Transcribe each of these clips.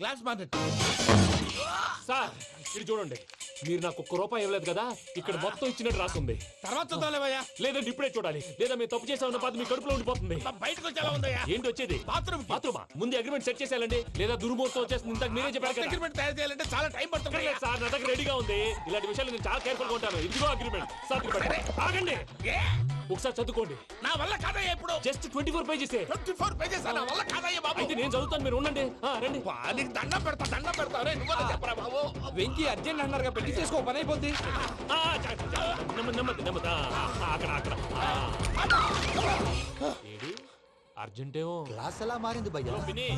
Glass market sir ఇది చూడండి, మీరు నాకు ₹1 ఇవ్వలేదు కదా, ఇక్కడ మొత్తం ఇచ్చినట్టు రాస్తుంది. తర్వాత చూద్దాంలేవయ్యా. లేదంటే ఇప్పుడే చూడాలి, లేదా మీరు తప్పు చేసా ఉన్న బాధ మీ కడుపులో ఉండిపోతుంది. బయటకు వచ్చేలా ఉందయ్యా. ఏంటి వచ్చేది? బాత్రూమా ముందు అగ్రిమెంట్ సెట్ చేసేయాలండి, లేదా దుర్మూర్తం వచ్చేస్తుంది. ఇంతకు మీరే చెప్పారు కదా. అగ్రిమెంట్ తయారు చేయాలంటే చాలా టైం పడుతుంది లేదు సార్, నా దగ్గర రెడీగా ఉంది. ఇలాంటి విషయాలు నేను చాలా కేర్ఫుల్ గా ఉంటాను. ఇదిగో అగ్రిమెంట్. ఆగండి, ఒకసారి చదువుకోండి. నా వల్ల కాదయ్యా. ఇప్పుడు జస్ట్ 24 పేజెస్. 24 పేజెస్ నా వల్ల కాదయ్యా బాబు. అయితే నేను చదువుతాను, మీరు ఉండండి. రండి. నీకు దండం పెడతా రే, నువ్వు చెప్పరా బాబు. వెంకీ అర్జెంట్ అన్నారుగా, పెళ్లి చేసుకో, పని అయిపోద్ది. నెమ్మది. అక్కడ ఏడి అర్జెంటేమో. క్లాస్ ఎలా మారింది భయ్యా? పిన్ని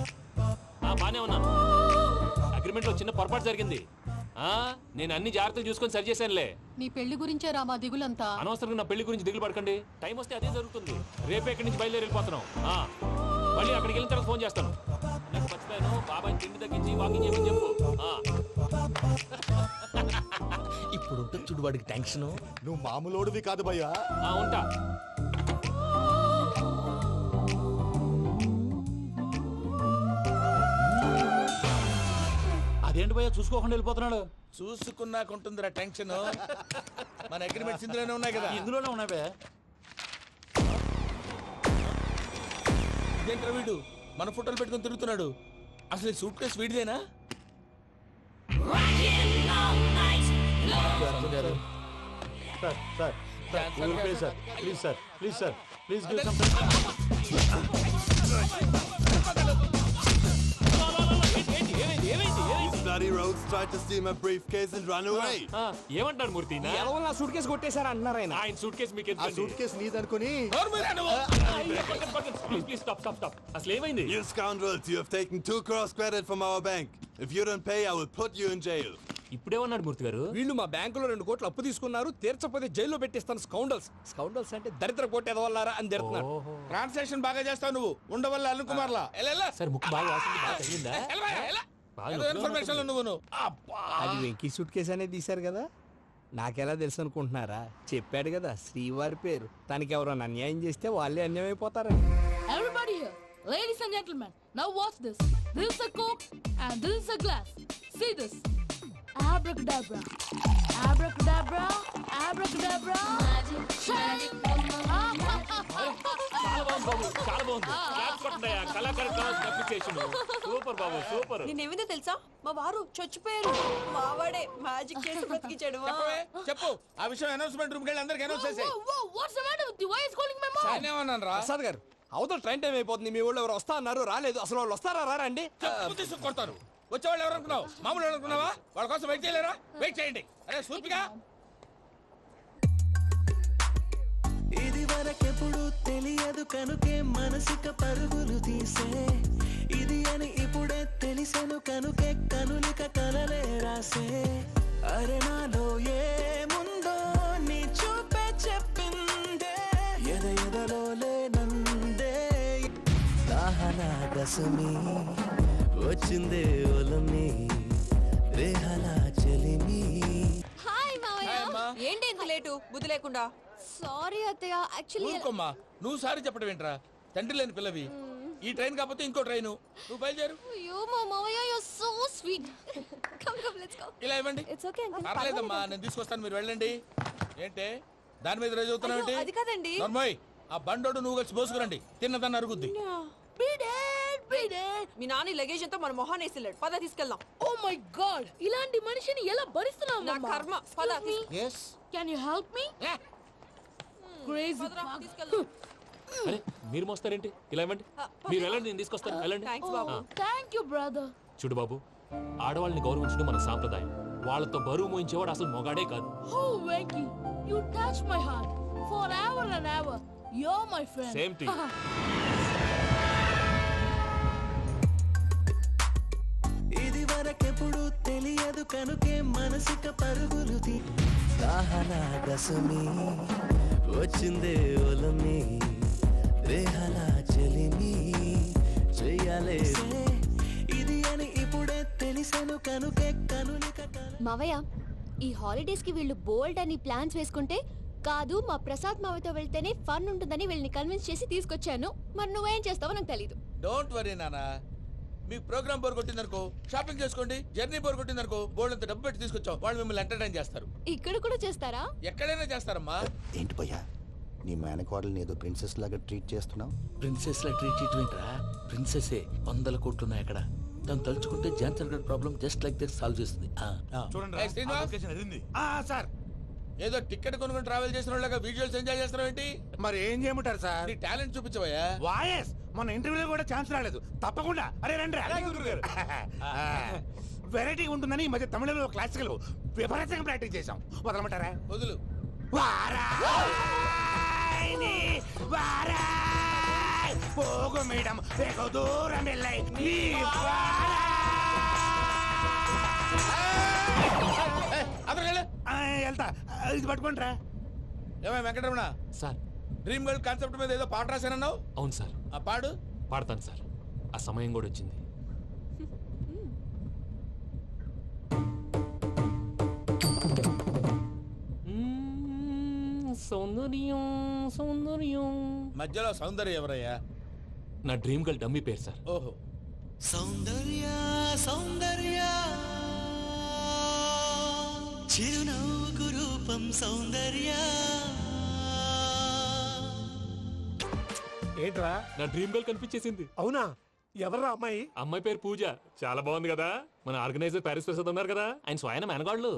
బానే ఉన్నాను. అగ్రిమెంట్ లో చిన్న పొరపాటు జరిగింది. నేను అన్ని జాగ్రత్తలు చూసుకొని సరి చేశానులే. నీ పెళ్లి గురించే రామా దిగులంతా. అనవసరంగా నా పెళ్లి గురించి దిగులు పడకండి. టైం వస్తే అదే జరుగుతుంది. రేపే ఇక్కడి నుంచి బయలుదేరి వెళ్ళిపోతున్నాం. మళ్ళీ అక్కడికి వెళ్ళిన తర్వాత ఫోన్ చేస్తాను. నాకు మర్చిపోయాను, బాబాయ్ తిండి తగ్గించి వాకింగ్ చేయమని చెప్పు. ఇప్పుడు ఉంటుంది చూడు వాడికి టెన్షన్. నువ్వు మామూలోడివి కాదు భయ్యా. ఉంటా. అదేంటి భయ్యా చూసుకోకుండా వెళ్ళిపోతున్నాడు? చూసుకున్నాకుంటుందిరా టెన్షన్. మన అగ్రిమెంట్స్ ఇందులోనే ఉన్నాయి కదా. ఇందులోనే ఉన్నాయి భయ్యా. ఇదేంట్రా వీడు మన ఫోటోలు పెట్టుకొని తిరుగుతున్నాడు. అసలు ఈ సూట్ కేసు వీడిదేనా? Please These bloody rogues tried to steal my briefcase and run away. ఏమంటారు మూర్తి? ఎలా నా సూట్ కేసు కొట్టేశారు అంటున్నారు ఆయన. ఆయన సూట్ కేసు మీకు ఆ సూట్ కేసు నీదనుకుని ప్లీజ్ స్టాప్. అసలు ఏమైంది? You scoundrels, you have taken 2 crores credit from our bank. If you don't pay, I will put you in jail. ఇప్పుడేమన్నాడు మూర్తి గారు? వీళ్ళు మా బ్యాంకులో 2 కోట్లు అప్పు తీసుకున్నారు, తీర్చకపోతే జైల్లో పెట్టిస్తాను. స్కౌండల్స్ అంటే దరిద్ర కోట ఎదవల్లారా అని తిడుతున్నారు. ట్రాన్సాక్షన్ బాగా చేస్తావు నువ్వు. ఉండవల్ల అరుణ్ కుమార్ లా సార్ ముక్కు బాగా వాసింది, బాగా తగిలిందా? ఇన్ఫర్మేషన్ నువ్వు. అది వెంకీ సూట్ కేసు అనేది తీశారు కదా, నాకెలా తెలుసు అనుకుంటున్నారా? చెప్పాడు కదా శ్రీవారి పేరు. తనకి ఎవరైనా అన్యాయం చేస్తే వాళ్ళే అన్యాయం అయిపోతారని. Everybody here, ladies and gentlemen, now watch this. This is a coke and this is a glass. See this. Abracadabra. Abracadabra. Abracadabra. Magic. చాలా బాగుంది. క్లాప్స్ కొట్టండియా. కళాకారు క్లాస్ అప్లికేషన్. సూపర్ బాబు, సూపర్. నేనేమిందో తెలుసా, మా వారు చచ్చిపోయారు. మావాడే మ్యాజిక్ చేసి బ్రతికించాడు. చెప్పు ఆ విషయం. అనౌన్స్మెంట్ రూమ్ కెళ్ళి అందరికి అనౌన్స్ చేసేయ్. What's the matter with you? Why is calling my mom? నేనేమన్నాను రా? ప్రసాద్ గారు, అవతల ట్రైన్ టైం అయిపోతుంది. మీ వాళ్ళు ఎవరు వస్తా అన్నారు, రాలేదు. అసలు వాళ్ళు వస్తారా రారా అండి? చెప్పు తీసుకు కొడతారు. వచ్చేవాళ్ళు ఎవరు అనుకున్నావు? మామూలు అనుకున్నావా? వాళ్ళ కోసం వెయిట్ చేయలేరా? వెయిట్ చేయండి. అరే సూపిగా. ఇది వరకెప్పుడు తెలియదు కనుకే మనసిక పరుగులు తీసే, ఇది అని ఇప్పుడే తెలిసెను కనుకే కనులిక కలలే రాసే. అరే నాలో ఏముందో నీ చూపే చెప్పిందే, ఎదలో లేనందే. దాహనా దశమి వచ్చిందే ఒలమి, రేహలా చెలిమి. హాయ్ మావయ్య. ఏంటి ఇంత లేటు? బుద్ధి లేకుండా. సారీ అత్తయ్య, యాక్చువల్లీ ఊరుకోమ్మా. నువ్వు సారీ చెప్పడం ఏంట్రా? తండ్రి లేని పిల్లవి. ఈ ట్రైన్ కాకపోతే ఇంకో ట్రైన్. నువ్వు బయలుదేరు. అయ్యో మా మావయ్య, you are so sweet. Come let's go. ఇలా ఇవ్వండి. It's okay uncle. పర్లేదమ్మా, నేను తీసుకొస్తాను, మీరు వెళ్ళండి. ఏంటే దాని మీద రోజు అవుతున్నావు ఏంటి? అది కాదండి. నర్మోయ్, ఆ బండోడు నువ్వు కలిసి పోసుకురండి. తిన్నదాన్ని అరుగుద్ది. మీ నాన్న లగేజ్ అంతా మన మొహాన్ని వేసిల్లాడు. పద తీసుకెళ్దాం. Oh my God! ఇలాంటి మనిషిని ఎలా భరిస్తున్నావు? నా కర్మ. పద yes Can you help me? Crazy. తీసుకెళ్దాం. అరే మీరు మోస్తారేంటి? ఇలా ఇవ్వండి. మీరు వెళ్ళండి, నేను తీసుకొస్తాను. వెళ్ళండి. Thanks Babu. Thank you, brother. చూడు బాబు, ఆడవాళ్ళని గౌరవించడం మన సాంప్రదాయం. వాళ్ళతో బరువు మోయించేవాడు అసలు మొగాడే కాదు. Oh, Venky, you touch my heart forever and ever. You're my friend. Same to you. ఇది వరకెప్పుడు తెలియదు కనుకే మనసిక పరుగులు తీ. దాహనా దశమి వచ్చిందే ఒలమి, రేహలా చెలిమి చెయ్యాలే. ఇది అని ఇప్పుడే తెలిసెను కనుకే కనులిక. మావయ్య, ఈ హాలిడేస్ కి వీళ్ళు బోల్డ్ అని ప్లాన్స్ వేసుకుంటే కాదు మా ప్రసాద్ మావయ్యతో వెళ్తేనే ఫన్ ఉంటుందని వీళ్ళని కన్విన్స్ చేసి తీసుకొచ్చాను. మరి నువ్వేం చేస్తావో నాకు తెలీదు. డోంట్ వరీ నానా, మీ ప్రోగ్రామ్ బోర్ కొట్టిందనుకో షాపింగ్ చేసుకోండి, జర్నీ బోర్ కొట్టిందనుకో బోర్డు అంత డబ్బు పెట్టి తీసుకొచ్చాం, వాళ్ళు మిమ్మల్ని ఎంటర్టైన్ చేస్తారు. ఇక్కడ కూడా చేస్తారా? ఎక్కడైనా చేస్తారమ్మా. ఏంటి భయ్యా నీ మేనకోడల్ని ఏదో ప్రిన్సెస్ లాగా ట్రీట్ చేస్తున్నావు? ప్రిన్సెస్ లా ట్రీట్ చేయటమేంట్రా? ప్రిన్సెసే 100 కోట్లు ఉన్నాయి అక్కడ. తను తలుచుకుంటే జాన్సన్ గడ్ problem just like that solve చేస్తుంది. ఏయ్, శ్రీనివాస్, సార్ ఏదో టికెట్ కొనుక్కొని ట్రావెల్ చేసిన వాళ్ళగా వీడియోస్ ఎంజాయ్ చేస్తున్నావు ఏంటి? మరి ఏం చేయమంటారు సార్? నీ టాలెంట్ చూపించవయ్యా. వాయస్ మన ఇంటర్వ్యూలో కూడా ఛాన్స్ రాలేదు. తప్పకుండా అరే రండి వెరైటీ ఉంటుందని ఈ మధ్య తమిళంలో క్లాసికల్ విపరీతంగా ప్రాక్టీస్ చేసాం. వదలమంటారా? వదులు. పోగు మేడం వెగు దూరం వెళ్ళాయి. వెళ్తా ఇది పట్టుకుంటారా? ఏమై Venkataramana, sir. Dream girl concept మీద ఏదో పాట రాశానన్నావు. అవును సార్. ఆ పాడు. పాడతాను సార్. ఆ సమయం కూడా వచ్చింది. సౌందర్యం సౌందర్యం. మధ్యలో సౌందర్య ఎవరయ్యా? నా డ్రీమ్ గర్ల్ డమ్మీ పేరు సార్. ఓహో. సౌందర్య సౌందర్య చిరునవ్వుకు రూపం సౌందర్య. ఏంట్రా? నా డ్రీమ్ గర్ల్ కనిపించేసింది. అవునా? ఎవరా అమ్మాయి? అమ్మాయి పేరు పూజ. చాలా బాగుంది కదా. మన ఆర్గనైజర్ ప్యారిస్ ప్రసాద్ ఉన్నారు కదా, ఆయన స్వయం మెనగాళ్ళు.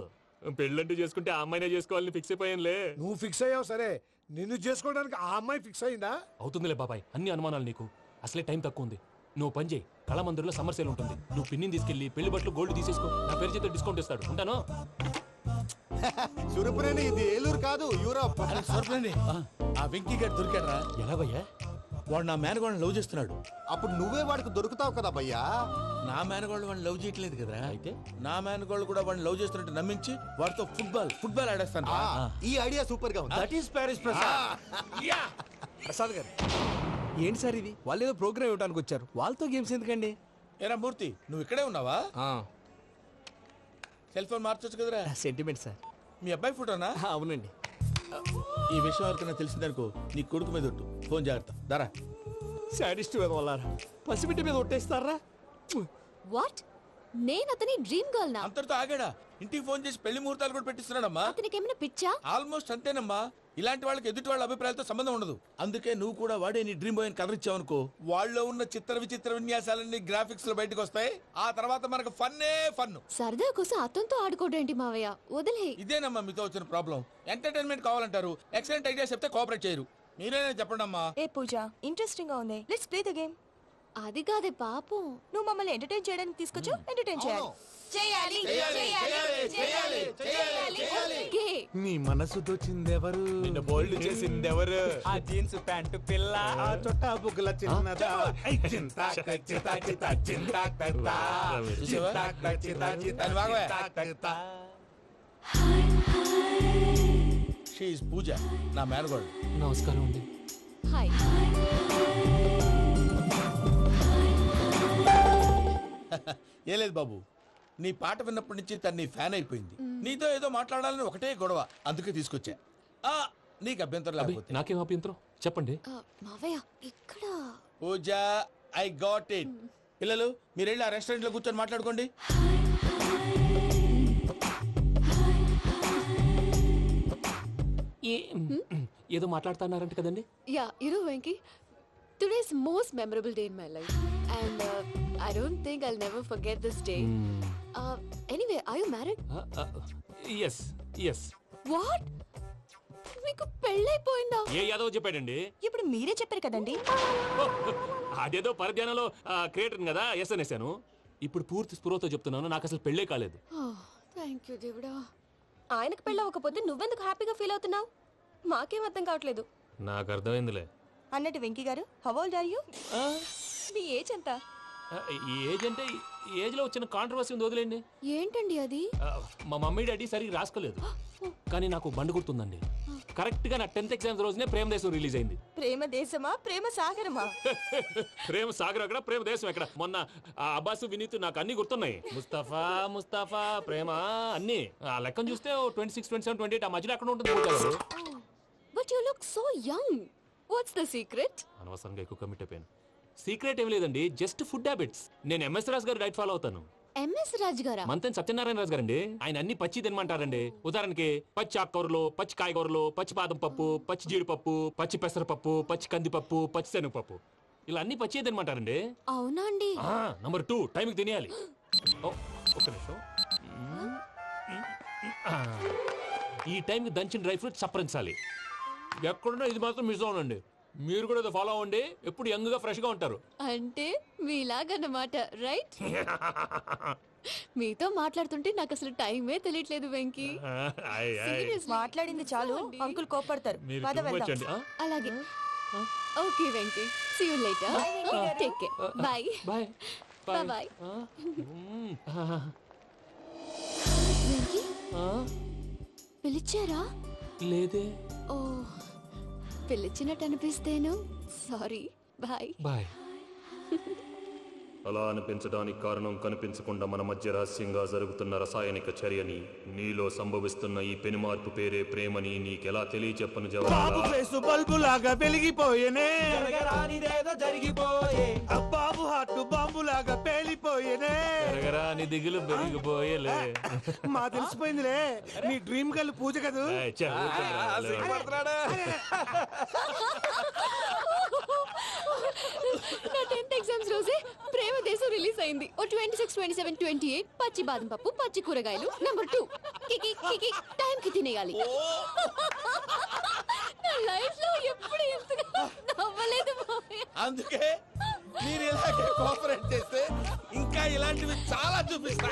పెళ్ళంటూ చేసుకుంటే ఆ అమ్మాయినే చేసుకోవాలని ఫిక్స్ అయిపోయానులే. నువ్వు ఫిక్స్ అయ్యావు సరే, నిన్ను చేసుకోవడానికి ఆ అమ్మాయి ఫిక్స్ అయిందా? అవుతుందిలే బాబాయ్, అన్ని అనుమానాలు నీకు. అసలే టైం తక్కువ ఉంది. నువ్వు పని చేయి, కళామందిర్లో సమ్మర్ సేల్ ఉంటుంది. నువ్వు పిన్నిని తీసుకెళ్లి పెళ్లి బట్టలు గోల్డ్ తీసేసుకో. నా పేరు చేత డిస్కౌంట్ ఇస్తాడు. ఉంటాను. సురపురేని ఇది ఏలూరు కాదు, యూరోప్. ఆ వెంకీ గారు దొరికాడరా? ఎలా భయ్యా? వాడు నా మేనగోళ్ళని లవ్ చేస్తున్నాడు. అప్పుడు నువ్వే వాడికి దొరుకుతావు కదా భయ్యా. నా మేనగోళ్ళు వాడిని లవ్ చేయట్లేదు కదరా. అయితే నా మేనగోళ్ళు కూడా వాడిని లవ్ చేస్తున్నట్టు నమ్మించి వాడితో ఫుట్బాల్ ఆడేస్తాను. ఈ ఐడియా సూపర్ గా ఉంది. That is Paris Prasad. Prasad గారు ఏంటి సార్ ఇది? వాళ్ళు ఏదో ప్రోగ్రామ్ ఇవ్వడానికి వచ్చారు, వాళ్ళతో గేమ్స్ ఎందుకండి? ఏరా మూర్తి, నువ్వు ఇక్కడే ఉన్నావా? సెల్ ఫోన్ మార్చొచ్చు కదరా. Sentiment sir. మీ అబ్బాయి ఫోటోనా? అవునండి. ఈ విషయం ఎవరికైనా తెలిసిందనుకో నీ కొడుకు మీద ఒట్టు. ఫోన్ జాగ్రత్త. దారా. సాడిస్ట్ వాళ్ళారా, పసిబిడ్డ మీద ఒట్టేస్తారా? వాట్? నేను అతని డ్రీమ్ గర్ల్ నా? అంతటితో ఆగాడా? ఇంటికి ఫోన్ చేసి పెళ్లి ముహూర్తాలు కూడా పెట్టిస్తున్నాడమ్మా. అతనికి ఏమైనా పిచ్చా? ఆల్మోస్ట్ అంతేనమ్మా. ఇలాంటి వాళ్ళకి ఎదుటి వాళ్ళ అభిప్రాయాలతో సంబంధం ఉండదు. అందుకే నువ్వు కూడా వాడే నీ డ్రీమ్ బాయ్ కలర్ ఇచ్చావనుకో, వాళ్ళలో ఉన్న చిత్ర విచిత్ర విన్యాసాలన్నీ గ్రాఫిక్స్ లో బయటకు వస్తాయి. ఆ తర్వాత మనకు ఫన్నే ఫన్. సరదా కోసం అతనితో ఆడుకోడేంటి మావయ్య? వదిలే. ఇదేనమ్మా మీతో వచ్చిన ప్రాబ్లం. ఎంటర్టైన్మెంట్ కావాలంటారు, ఎక్సలెంట్ ఐడియా చెప్తే కోఆపరేట్ చేయరు. మీరేనా చెప్పండి అమ్మా. ఏ పూజ, ఇంట్రెస్టింగ్ గా ఉంది. Let's play the game. అది కాదే పాపం. నువ్వు మమ్మల్ని ఎంటర్టైన్ చేయడానికి తీసుకొచ్చు. ఎంటర్టైన్ చేయాలి. చేయాలి చేయాలి చేయాలి. ఓకే. నీ మనసు దోచిందెవరు? నిన్ను బోల్డ్ చేసింది ఎవరు? ఆ జీన్స్ ప్యాంటు పిల్ల, ఆ చుట్టా బుగ్గల చిన్నదా. ఐ చింతా చింతా చింతా చింతా చింతా చూసావా? దాన్ని బాగోయ్. షీ ఈజ్ పూజ, నా మేనగోడు. నమస్కారం అండి. హాయ్. ఏ లేదు బాబు, నీ పాట విన్నప్పటి నుంచి తను నీ ఫ్యాన్ అయిపోయింది. నీతో ఏదో మాట్లాడాలని ఒకటే గొడవ, అందుకే తీసుకొచ్చా. నీకు అభ్యంతరం లేకపోతే. నాకేం అభ్యంతరం చెప్పండి. మావయ్య ఇక్కడ. పూజ, ఐ గాట్ ఇట్. పిల్లలు మీరు వెళ్ళి ఆ రెస్టారెంట్ లో కూర్చొని మాట్లాడుకోండి. ఏదో మాట్లాడుతున్నారంట కదండి. Yeah, you know Venky, today's most memorable day in my life, and I don't think I'll never forget this day. Anyway, are you married? Yes yes. What? మీకు పెళ్ళైపోయిందా? ఏ యాదవ్ చెప్పాడండి? ఇప్పుడు మీరే చెప్పారు కదండి. అదేదో పరధ్యానంలో క్రియేటర్ కదా ఎస్ అనేసాను. ఇప్పుడు పూర్తి స్పృహతో చెప్తున్నాను, నాకు అసలు పెళ్ళే కాలేదు. థ్యాంక్ యూ దేవుడా. ఆయనకు పెళ్ళవకపోతే నువ్వెందుకు హ్యాపీగా ఫీల్ అవుతున్నావు? మాకేం అర్థం కావట్లేదు. నాకు అర్థమైందిలే. అన్నట్టు Venky garu, how old are you? మీ ఏజ్ ఎంత? ఏజ్ అంటే ఏజ్ లో వచ్చిన కాంట్రవర్సీ ఉంది, వదిలేండి. ఏంటండి అది? మా మమ్మీ డాడీ సరిగ్గా రాసుకోలేదు, కానీ నాకు బండి గుర్తుందండి. కరెక్ట్ గా నా 10th ఎగ్జామ్స్ రోజునే ప్రేమ దేశం రిలీజ్ అయింది. ప్రేమ దేశమా ప్రేమ సాగరమా? ప్రేమ సాగర్ అక్కడ, ప్రేమ దేశం ఎక్కడ. మొన్న అబ్బాసు వినీత్ నాకు అన్ని గుర్తున్నాయి. ముస్తఫా ముస్తఫా ప్రేమ అన్ని ఆ లెక్కను చూస్తే 26, 27, 28 ఆ మధ్యలో అక్కడ ఉంటుంది. But you look so young. What's the secret? అనవసరంగా ఎక్కువ కమిట్ అయిపోయాను. సీక్రెట్ ఏం లేదండి, జస్ట్ ఫుడ్ హ్యాబిట్స్. నేను ఎంఎస్ రాజు గారు డైట్ ఫాలో అవుతాను. ఎంఎస్ రాజ్ గారా? మంతెన్ సత్యనారాయణ రాజు గారండి. ఆయన అన్ని పచ్చి తినమంటారండి. ఉదాహరణకి పచ్చి ఆకుకూరలు, పచ్చి కాయగూరలు, పచ్చి బాదం పప్పు, పచ్చి జీడిపప్పు, పచ్చి పెసరపప్పు, పచ్చి కందిపప్పు, పచ్చి శనగపప్పు, ఇలా అన్ని పచ్చి తినమంటారండి. అవునా అండి? నంబర్ 2, టైంకి తినేయాలి. ఒక్క నిమిషం. ఈ టైంకి దంచిన డ్రై ఫ్రూట్స్ సప్పరించాలి. ఎక్కడున్నా ఇది మాత్రం మిస్ అవునండి. మీరు కూడా ఇది ఫాలో అవ్వండి, ఎప్పుడు యంగ్ గా ఫ్రెష్ గా ఉంటారు. అంటే మీలాగన్నమాట, రైట్? మీతో మాట్లాడుతుంటే నాకు అసలు టైమే తెలియట్లేదు వెంకీ. Seriously. మాట్లాడింది చాలు, అంకుల్ కోపడతారు. మీరు పద too much వెళ్దాం. అండి. అలాగే. Okay Venky, see you later. Take care. Bye bye bye. Venky పిలిచారా? లేదే. ఓ, పిలిచినట్టు అనిపిస్తేను సారీ. Bye bye. అలా అనిపించడానికి కారణం కనిపించకుండా మన మధ్య రహస్యంగా జరుగుతున్న రసాయనిక చర్యని, నీలో సంభవిస్తున్న ఈ పెనుమార్పు పేరే ప్రేమని నీకెలా తెలియచెప్పను బాబు ఫేసు బల్బు లాగా వెలిగిపోయేనే, జరిగిపోయే బాబు హార్ట్ బాంబు లాగా పేలిపోయేనే. నీ దిగులు పెరిగిపోయేలే. మా తెలిసిపోయిందిలే, నీ డ్రీమ్ గర్ల్ పూజ కదూ. నా 10th ఎగ్జామ్స్ రోజే ప్రేమ దేశం రిలీజ్ అయింది. ఓ 26, 27, 28 పచ్చి బాదం పప్పు, పచ్చి కూరగాయలు. నంబర్ 2 కికి కికి టైం కి తినేయాలి. నా లైఫ్ లో ఎప్పుడు ఇంతగా నవ్వలేదు మామయ్య. అందుకే మీరు ఇలాగే కోఆపరేట్ చేస్తే ఇంకా ఇలాంటివి చాలా చూపిస్తా.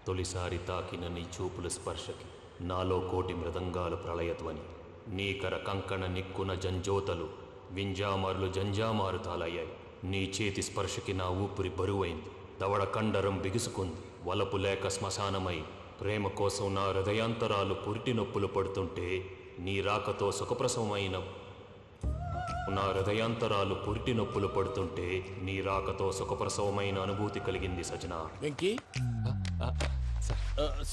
తొలిసారి తాకిన నీ చూపుల స్పర్శకి నాలో కోటి మృదంగాలు ప్రళయధ్వని. నీకర కంకణ నిక్కున జంజోతలు వింజామారులు జంజామారు తాలయ్యాయి. నీ చేతి స్పర్శకి నా ఊపిరి బరువైంది. దవడ కండరం బిగుసుకుంది. వలపు లేక శ్మశానమై ప్రేమ కోసం నా హృదయాంతరాలు పురిటి నొప్పులు పడుతుంటే, నీ రాకతో సుఖప్రసవమైన నా హృదయాంతరాలు పురిటి నొప్పులు పడుతుంటే నీ రాకతో సుఖప్రసవమైన అనుభూతి కలిగింది సజనా. వెంకీ,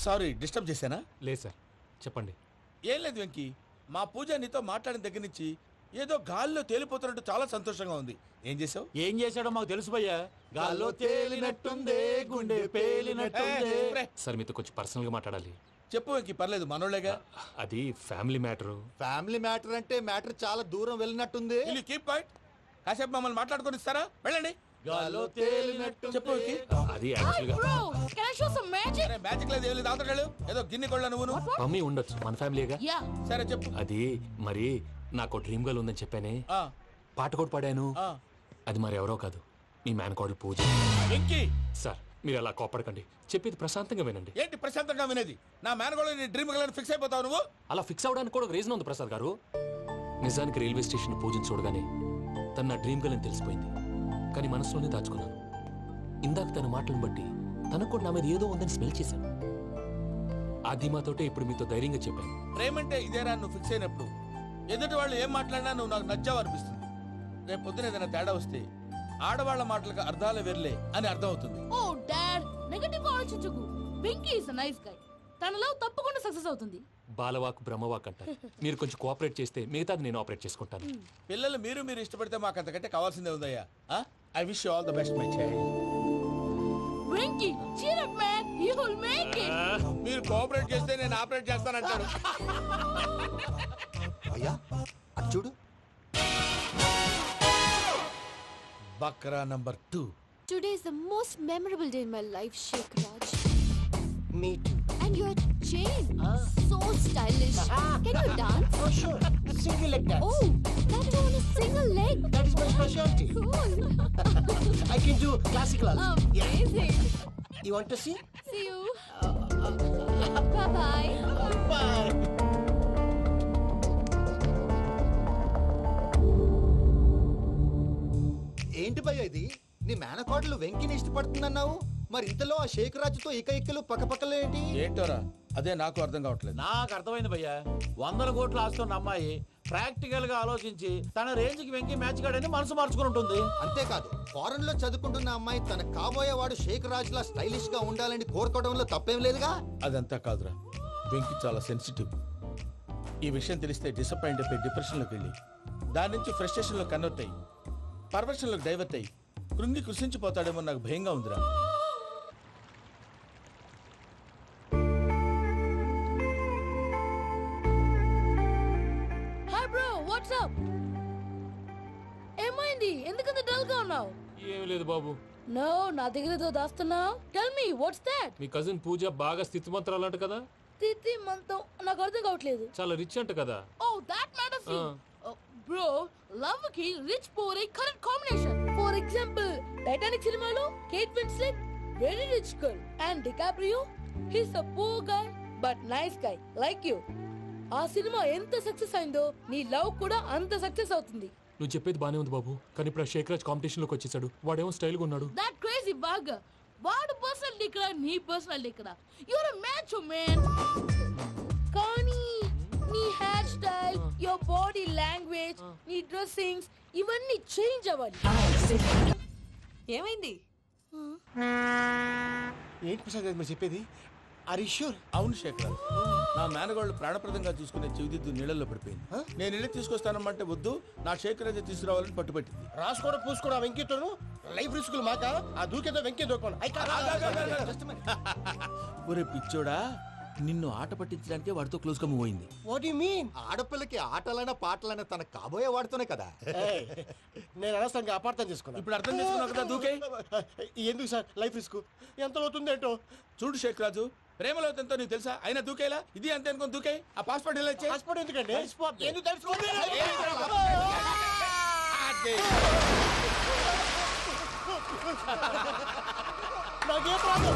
సారీ డిస్టర్బ్ చేశానా? లేదు సార్, చెప్పండి. ఏం లేదు వెంకీ, మా పూజ నీతో మాట్లాడిన దగ్గర నుంచి ఏదో గాల్లో తేలిపోతున్నట్టు చాలా సంతోషంగా ఉంది. ఏం చేసావు? ఏం చేశాడో మాకు తెలుసు భయ్యా. గాల్లో తేలినట్టుందే, గుండె పేలినట్టుందే. సార్ మీతో కొంచెం పర్సనల్ గా మాట్లాడాలి. చెప్పు వెంకీ, పర్లేదు, మనోళ్ళేగా. అది ఫ్యామిలీ మ్యాటరు. ఫ్యామిలీ మ్యాటర్ అంటే మ్యాటర్ చాలా దూరం వెళ్ళినట్టుంది. Will you keep quiet? కాసేపు మమ్మల్ని మాట్లాడుకొని ఇస్తారా? వెళ్ళండి. గాల్లో తేలినట్టు చెప్పు వెంకీ. అది యాక్చువల్గా Bro, can I show some magic? అరే మ్యాజిక్ లేదు, ఏం లేదు, ఆతడాలు ఏదో గిన్నె కొళ్ళ నువ్వును. మమ్మీ ఉండొచ్చు, మన ఫ్యామిలీగా. Yeah. సరే చెప్పు. అది మరి నాకు డ్రీమ్ గర్ల్ ఉందని చెప్పానే, ఆ, పాట కూడా పాడాను. ఆ. అది మరి ఎవరో కాదు, మీ మేనకోడలు పూజ. వెంకీ, సార్ మీరు అలా కోపడకండి, చెప్పేది ప్రశాంతంగా వినండి. ఏంటి ప్రశాంతంగా వినేది? నా మేనగోళ్ళు నీ డ్రీమ్ గలని ఫిక్స్ అయిపోతావు నువ్వు. అలా ఫిక్స్ అవడానికి కూడా ఒక రీజన్ ఉంది ప్రసాద్ గారు. నిజానికి రైల్వే స్టేషన్ పూజను చూడగానే తన నా డ్రీమ్ గర్ల్ అని తెలిసిపోయింది. కానీ మనసులోనే దాచుకున్నాను. ఇందాక తన మాటలను బట్టి తనకు కూడా నా మీద ఏదో ఉందని స్మెల్ చేశాను. ఆ ధీమాతోటే ఇప్పుడు మీతో ధైర్యంగా చెప్పాను. ప్రేమంటే ఇదేరా నువ్వు ఫిక్స్ అయినప్పుడు ఎదుటి వాళ్ళు ఏం మాట్లాడినా నువ్వు నాకు నచ్చావు అనిపిస్తుంది. రేపు పొద్దున ఏదైనా తేడా వస్తే ఆడవాళ్ల మాటలకు అర్థాలే వెర్లే అని అర్థం అవుతుంది. Oh, Dad, నెగటివ్ ఆలోచించకు. Venky is a nice guy. తన లవ్ తప్పకుండా సక్సెస్ అవుతుంది. బాలవాక్ బ్రహ్మవాక్ అంటారు. మీరు కొంచెం కోఆపరేట్ చేస్తే మిగతాది నేను ఆపరేట్ చేసుకుంటాను. పిల్లలు మీరు ఇష్టపడితే మాకు అంతకంటే కావాల్సిందే ఉందయ్యా. I wish you all the best my child. Venky, cheer up man, you will make it. మీరు కోఆపరేట్ చేస్తే నేను ఆపరేట్ చేస్తానంటారు. అయ్యా అటు చూడు. Bakra number 2. Today is the most memorable day in my life, Sheikh Raj. Me too. And your chain, so stylish. Can you dance? Oh, sure. Single leg dance. Oh, that too on a single leg. That is my specialty. Cool. I can do classical also. Amazing. You want to see? See you. Bye-bye. Bye. ఏంటి భయ్య ఇది? నీ మేనకోడలు వెంకిని ఇష్టపడుతుందన్నావు, మరి ఇంతలో ఆ షేక్ రాజుతో ఇకలు పక్కపక్కలు ఏంటి? ఏంటోరా, అదే నాకు అర్థం కావట్లేదు. నాకు అర్థమైంది భయ్యా. 100 కోట్లు ఆస్తున్న అమ్మాయి ప్రాక్టికల్ గా ఆలోచించి తన రేంజ్ కి వెంకి మ్యాచ్ కాడని మనసు మార్చుకుని ఉంటుంది. అంతేకాదు, ఫారెన్ లో చదువుకుంటున్న అమ్మాయి తన కాబోయేవాడు షేక్ రాజ్ లా స్టైలిష్ గా ఉండాలని కోరుకోవడంలో తప్పేం లేదుగా. అదంతా కాదురా, వెంకి చాలా సెన్సిటివ్. ఈ విషయం తెలిస్తే డిసప్పాయింట్ అయిపోయి డిప్రెషన్లోకి వెళ్ళి దాని నుంచి ఫ్రస్ట్రేషన్లో కన్వర్ట్ అయ్యి పర్వర్షన్లోకి డైవర్ట్ అయ్యి కృంగి కృషించిపోతాడేమో నాకు భయంగా ఉందిరా. Hi bro what's up? ఏమైంది, ఎందుకంత డల్ గా ఉన్నావు? ఏం లేదు బాబు. నో, నా దగ్గర ఏదో దాస్తున్నావు. Tell me what's that? మీ కజిన్ పూజ బాగా స్థితిమంతరాలు అంట కదా. తిత్తి మంతం నాకు అర్థం కావట్లేదు. చాలా రిచ్ అంట కదా. Oh that matters you. Bro, love కి rich poor a correct combination. For example Titanic సినిమాలో Kate Winslet very rich girl and DiCaprio he is a poor guy but nice guy like you. ఆ cinema ఎంత success అయిందో నీ love కూడా అంత success అవుతుంది. నువ్వు చెప్పేది బానే ఉంది బాబు, కానీ ఇప్పుడు శేఖర్ రాజ్ కాంపిటీషన్ లోకి వచ్చేసాడు. వాడేమో స్టైల్ గా ఉన్నాడు. That crazy bag. వాడు పర్సనాలిటీ ఇక్కడ, నీ పర్సనాలిటీ ఇక్కడ. You're a match man. కానీ నీ hairstyle, your body language, నీ డ్రెస్సింగ్స్ ఇవన్నీ చేంజ్ అవ్వాలి. ఏమైంది? ఏంటి ప్రసాద్ గారు మీరు చెప్పేది? Are you sure? అవును శేఖర్, నా మేనగోళ్ళు ప్రాణప్రదంగా చూసుకునే చెవిదిద్దు నీళ్ళల్లో పడిపోయింది. నేను ఇళ్ళకి తీసుకొస్తానమ్మంటే వద్దు, నా శేఖర్ అయితే తీసుకురావాలని పట్టుబట్టింది. రాసుకోవడం పూసుకోవడం ఆ వెంకీతోను లైఫ్ రిస్కులు మాక ఆ దూకేదో వెంకీ దూకోను. ఒరే పిచ్చోడా, నిన్ను ఆట పట్టించడానికే వాడితో క్లోజ్ గా మూవ్ అయింది. What you mean? ఆడపిల్లకి ఆటలైనా పాటలైనా తన కాబోయే వాడితోనే కదా. నేను అనవసరంగా అపార్థం చేసుకున్నా. ఇప్పుడు అర్థం చేసుకున్నావు కదా, దూకే. ఎందుకు సార్ లైఫ్ రిస్క్ ఎంత అవుతుంది ఏంటో? చూడు శేఖర్ రాజు, ప్రేమలో ఎంతో నీకు తెలుసా? అయినా దూకేలా ఇది అంతే అనుకుని దూకే. ఆ పాస్పోర్ట్ ఇలా ఇచ్చే. పాస్పోర్ట్ ఎందుకండి? ఎందుకు తెలుసుకోండి? నాకేం ప్రాబ్లం?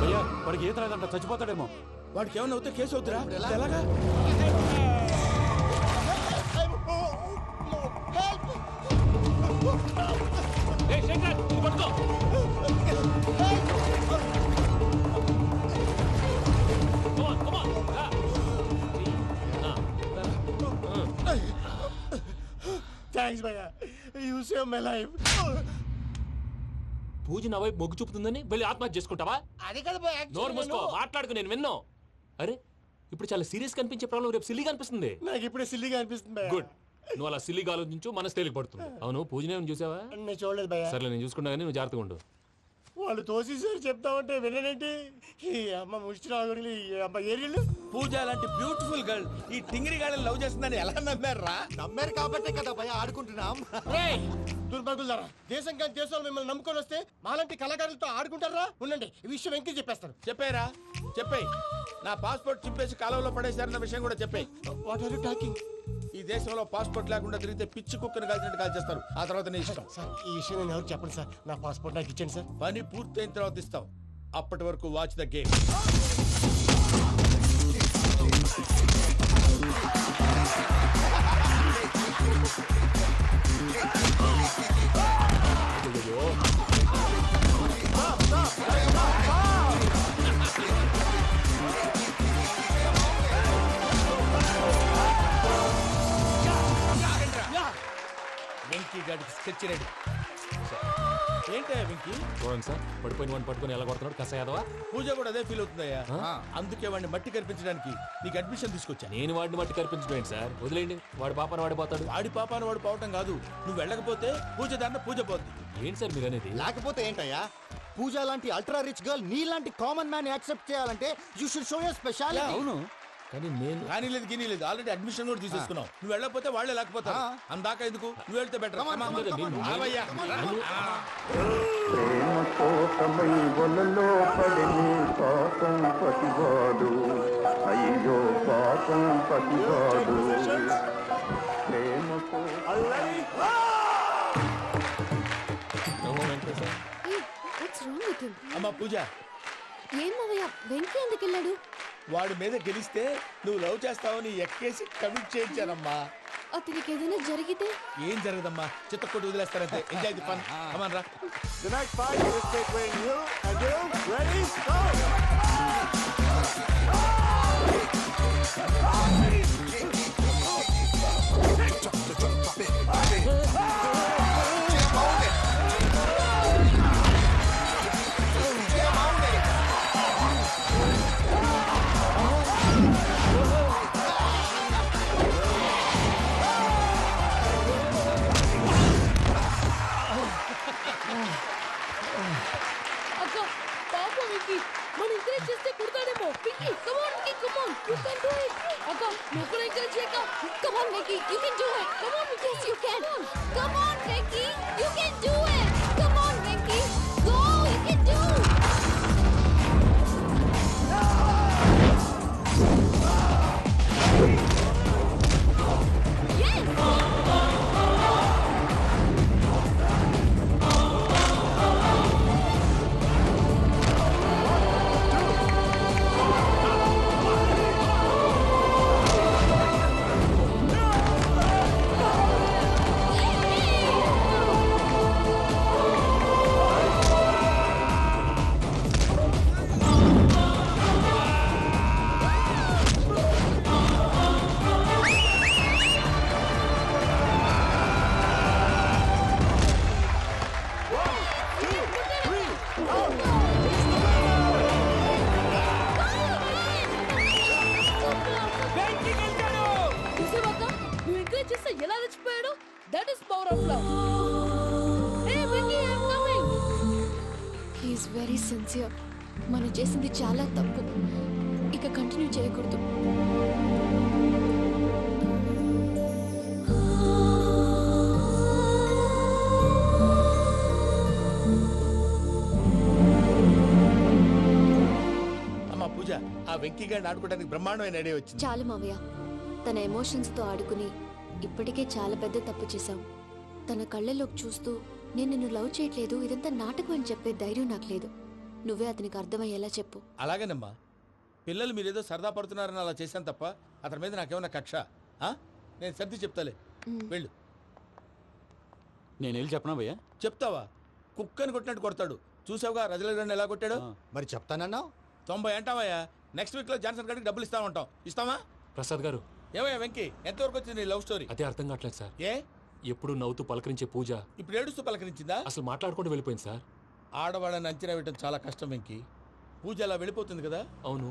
భయ్యా వాడికి ఈత రాదంట, చచ్చిపోతాడేమో. వాడికి ఏమన్నా అవుతే కేసు అవుతురా? ఎలాగా? థ్యాంక్స్ భయ్యా, యు సేవ్ మై లైఫ్. పూజ నా వైపు మొగ్గు చూపుతుందని వెళ్ళి ఆత్మహత్య చేసుకుంటావా? అది కదా భయ్యా. నోరు మూసుకో, మాట్లాడుకు, నేను విన్నో. అరే ఇప్పుడు చాలా సీరియస్ కనిపించే ప్రాబ్లం రేపు సిల్లీగా అనిపిస్తుంది. నాకు ఇప్పుడే సిల్లీగా అనిపిస్తుంది. గుడ్, నువ్వు అలా సిల్లీగా ఆలోచించు, మనసు తేలిక పడుతుంది. అవును పూజనే చూసావా? నేను చూడలేదు భయ్యా. సర్లే నేను చూసుకుంటా కానీ నువ్వు జాగ్రత్తగా ఉండు. వాళ్ళు తోసేసారు చెప్తామంటే విననేంటి? ఈ అమ్మ ముష్టి రాగుడి అమ్మ ఏరియలు. పూజ లాంటి బ్యూటిఫుల్ గర్ల్ ఈ టింగిరి గాళ్ళని లవ్ చేస్తుందని ఎలా నమ్మారా? నమ్మారు కాబట్టే కదా భయ ఆడుకుంటున్నాం. దుర్భగులారా, దేశం కానీ దేశాలు మిమ్మల్ని నమ్ముకొని వస్తే మాలాంటి కళాకారులతో ఆడుకుంటారా? ఉండండి, ఈ విషయం వెంకీ చెప్పేస్తాను. చెప్పారా? చెప్పే. నా పాస్పోర్ట్ చింపేసి కాలువలో పడేశారన్న విషయం కూడా చెప్పే. What are you talking? ఈ దేశంలో పాస్పోర్ట్ లేకుండా తిరిగితే పిచ్చి కుక్కను కాల్చినట్టు కాల్చేస్తారు. ఆ తర్వాత నీ ఇష్టం. సార్ ఈ విషయం నేను ఎవరికి చెప్పండి సార్. నా పాస్పోర్ట్ నాకు ఇచ్చేయండి సార్. పని పూర్తయిన తర్వాత ఇస్తాం. అప్పటి వరకు వాచ్ ద గేమ్. వెంకీ గాడికి స్కెచ్ రెడీ. ఏంటా వెంకీ? చూడండి సార్, పడిపోయిన వాడిని పట్టుకొని ఎలా కొడుతున్నాడు కసయాదవా. పూజ కూడా అదే ఫీల్ అవుతుందయ్యా. అందుకే వాడిని మట్టి కనిపించడానికి నీకు అడ్మిషన్ తీసుకొచ్చా. నేను వాడిని మట్టి కనిపించుకోండి సార్, వదిలేండి. వాడి పాపను వాడిపోతాడు. వాడి పాపాను వాడు పోవటం కాదు, నువ్వు వెళ్ళకపోతే పూజ దాన్న పూజ పోద్ది. ఏంటి సార్ మీరు అనేది? లేకపోతే ఏంటయ్యా, పూజ లాంటి అల్ట్రా రిచ్ గర్ల్ నీ లాంటి కామన్ మ్యాన్ యాక్సెప్ట్ చేయాలంటే you should show your speciality. అవును, కానీ నేను కానీ లేదు గిని లేదు, ఆల్రెడీ అడ్మిషన్ కూడా తీసేసుకున్నావు. నువ్వు వెళ్ళకపోతే వాళ్ళే లేకపోతారు. అందాక ఎందుకు, నువ్వు వెళ్తే బెటర్. ప్రేమ కోసమై వలలో పడిని పాపం పతివాడు, అయ్యో పాపం పతివాడు. ప్రేమ అమ్మా పూజ, ఏం మావయ్య వెంకీ ఎందుకు వెళ్ళాడు? వాడి మీద గెలిస్తే నువ్వు లవ్ చేస్తావని ఎక్కేసి కమిట్ చేయించానమ్మా. అతనికి ఏదైనా జరిగితే? ఏం జరగదమ్మా, చిత్తకొట్టి వదిలేస్తారంతే. Enjoy the fun. కమాన్ రా. The next fight is between you and you. Ready? Go! Venky మనం ఎంకరేజ్ చేస్తే కుడతాడేమో Venky come on Venky come on you can do it అక్క నువ్వు కూడా ఎంకరేజ్ చేయక Come on, Vicky. You can do it. Come on, yes, you can. Come on, Vicky. You can do it. Come on, Vicky. Go. You can do. చూసావక్క నువ్వు encourage చేస్తే ఎలా రెచ్చిపోయాడు that is power of love hey Venky I am coming He is very sincere. మనం చేసింది చాలా తప్పు. ఇక continue చేయకూడదు. అమ్మా పూజ ఆ వెంకీ గారిని ఆడుకోవడానికి బ్రహ్మాండమైన ఐడియా వచ్చింది. చాలు మావయ్య. తన ఎమోషన్స్ తో ఆడుకుని ఇప్పటికే చాలా పెద్ద తప్పు చేశావు. తన కళ్ళలోకి చూస్తూ నేను నిన్ను లవ్ చేయట్లేదు, ఇదంతా నాటకం అని చెప్పే ధైర్యం నాకు లేదు. నువ్వే అతనికి అర్థమయ్యేలా చెప్పు. అలాగేనమ్మా, పిల్లలు మీరేదో సరదా పడుతున్నారని అలా చేశాను తప్ప అతని మీద నాకేమన్నా కక్ష? ఆ? నేను సర్ది చెప్తాలే, వెళ్ళు. నేను వెళ్ళి చెప్పనా భయ్యా? చెప్తావా? కుక్కని కొట్టినట్టు కొడతాడు. చూసావుగా రజలగడ్ని ఎలా కొట్టాడు? మరి చెప్తానన్నావు. 90 అంటావయ్యా. నెక్స్ట్ వీక్ లో జాన్సన్ గారికి డబ్బులు ఇస్తామంటాం. ఇస్తావా? ప్రసాద్ గారు, ఏమయ్యా వెంకీ, ఎంతవరకు వచ్చింది నీ లవ్ స్టోరీ? అదే అర్థం కావట్లేదు సార్. ఏ ఎప్పుడు నవ్వుతూ పలకరించే పూజ ఇప్పుడు ఏడుస్తూ పలకరించిందా? అసలు మాట్లాడుకుంటూ వెళ్ళిపోయింది సార్. ఆడవాళ్ళని అంచనా వేయటం చాలా కష్టం వెంకీ. పూజ అలా వెళ్ళిపోతుంది కదా. అవును.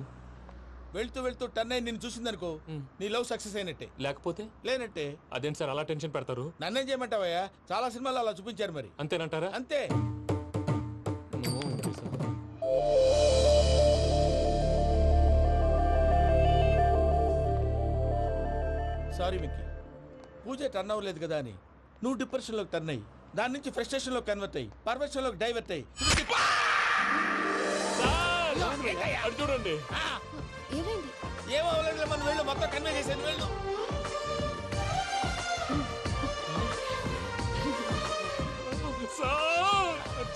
వెళ్తూ వెళ్తూ టర్న్ అయి నిన్ను చూసిందనుకో, నీ లవ్ సక్సెస్ అయినట్టే. లేకపోతే లేనట్టే. అదేంటి సార్ అలా టెన్షన్ పెడతారు? నన్నేం చేయమంటావయ్యా? చాలా సినిమాలు అలా చూపించారు మరి. అంతేనంటారా? అంతే. సారీ వెంకీ, పూజ టర్న్ అవ్వలేదు కదా అని నువ్వు డిప్రెషన్లోకి టర్న్ అయ్యి దాని నుంచి ఫ్రస్ట్రేషన్లో కన్వర్ట్ అయ్యి పర్వర్షన్లోకి డైవర్ట్ అయ్యి చూడండి. ఏమో మనం వెళ్ళు, మొత్తం కన్వే చేసేది వెళ్ళు.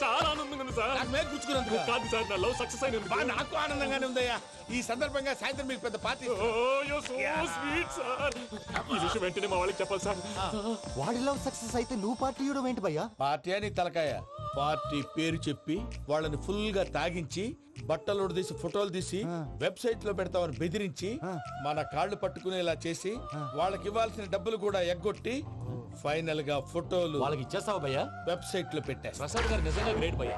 చాలా ఆనందంగా ఉంది సార్. నాకు మీద గుచ్చుకున్నందుకు కాదు సార్, నా లవ్ సక్సెస్ అయినందుకు. నాకు ఆనందంగానే ఉందయ్యా. ఈ సందర్భంగా సాయంత్రం మీకు పెద్ద పార్టీ. Sweet sir. ఈ విషయం వెంటనే మా వాళ్ళకి చెప్పాలి సార్. వాడి లవ్ సక్సెస్ అయితే నువ్వు పార్టీ ఇవ్వడం ఏంటి భయ్యా? పార్టీ అని తలకాయ. పార్టీ పేరు చెప్పి వాళ్ళని ఫుల్ గా తాగించి బట్టలు తీసి ఫోటోలు తీసి వెబ్సైట్ లో పెడతామని బెదిరించి మన కాళ్ళు పట్టుకునేలా చేసి వాళ్ళకి ఇవ్వాల్సిన డబ్బులు కూడా ఎగ్గొట్టి ఫైనల్ గా ఫోటోలు వాళ్ళకి ఇచ్చేస్తావా భయ్యా? వెబ్సైట్ లో పెట్టేస్తా. ప్రసాద్ గారు నిజంగా గ్రేట్ భయ్యా.